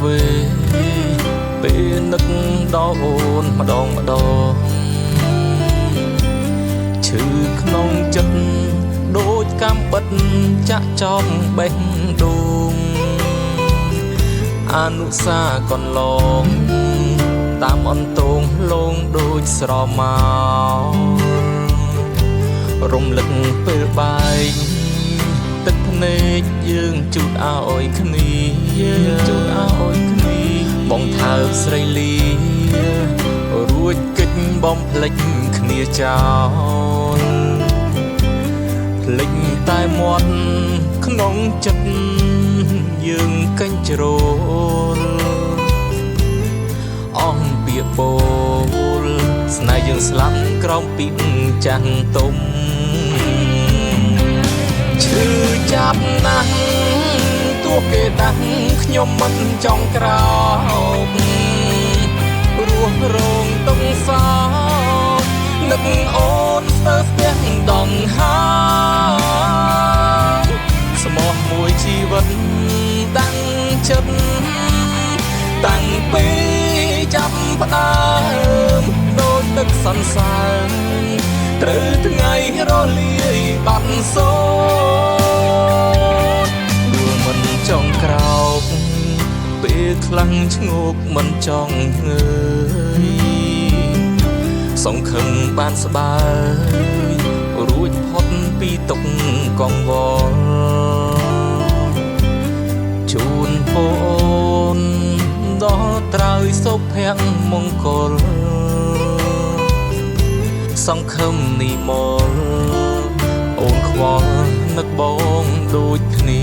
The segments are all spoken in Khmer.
វេពេលនឹកដល់អូនម្ដងឈឺក្នុងចិត្តដូចកាំបិតចាក់ចំបេះដូងអនុសាកន្លងតាមអន្តងលងដូចស្រមោរំលឹកពេលបែកទឹកភ្នែកយើងជូតឲ្យគ្នាបងថើបស្រីលីរួចកិច្ចបំភ្លេចគ្នាចោលភ្លេចតែមាត់ក្នុងចិត្តយើងកញ្ជ្រោលអស់ពាក្យពោលស្នេហ៍យើងស្លាប់ក្រោមពីចាស់ទុំឈឺចាប់ណាស់ទោះគេដាស់ខ្ញុំមិនចង់ក្រោករស់រងទុំសោកនឹកអូនស្ទើរស្ទះដងហើយស្មោះមួយជីវិតតាំងចិត្តតាំងពីចាប់ផ្ដើមដូចទឹកសន្សើមត្រូវថ្ងៃរលាយបាត់សូន្យដួលមិនចង់ក្រោកពេលខ្លាំងឈ្ងោកមិនចង់ងើយសង្ឃឹមបានស្បើយរួចផុតពីទុក្ខកង្វល់ជូនពរដល់ត្រើយសុភមង្គលសង្ឃឹមនិមលអូនខ្វល់នឹកបងដូចគ្នា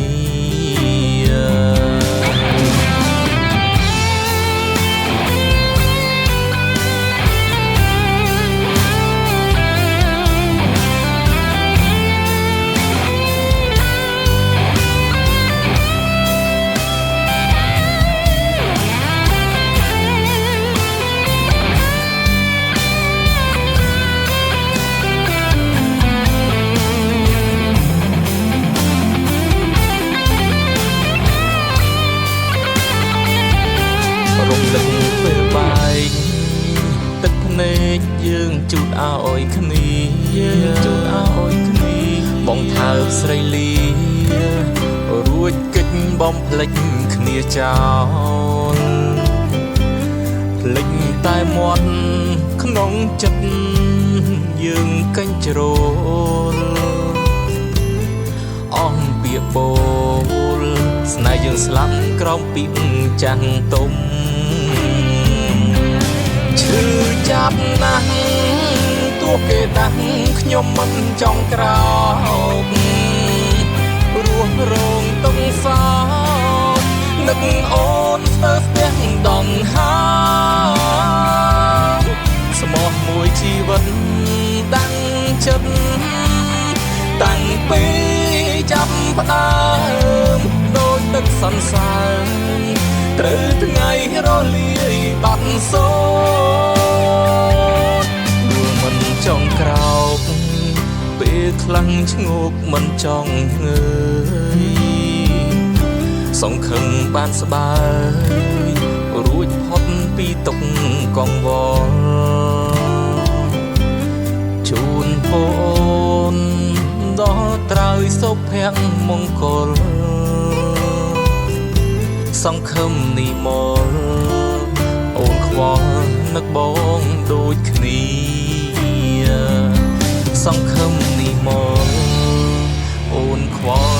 រំលឹកពេលបែកទឹកភ្នែកយើងជូតឲ្យគ្នាបងថើបស្រីលីរួចកិច្ចបំភ្លេចគ្នាចោលភ្លេចតែមាត់ក្នុងចិត្តយើងកញ្ជ្រោលអស់ពាក្យពោលស្នេហ៍យើងស្លាប់ក្រោមពីចាស់ទុំឈឺចាប់ណាស់ទោះគេដាស់ខ្ញុំមិនចង់ក្រោករស់រងទុំសោកនឹកអូនស្ទើរស្ទះដងហើយស្មោះមួយជីវិតតាំងចិត្តតាំងពីចាប់ផ្ដើមដូចទឹកសន្សើមត្រូវថ្ងៃរលាយបាត់សូន្យដួលមិនចង់ក្រោកពេលខ្លាំងឈ្ងោកមិនចង់ងើយសង្ឃឹមបានស្បើយរួចផុតពីទុក្ខកង្វល់ជូនពរដល់ត្រើយសុភមង្គលសង្ឃឹមនិមលអូនខ្វល់នឹកបងដូចគ្នាសង្ឃឹមនិមលអូនខ្វល់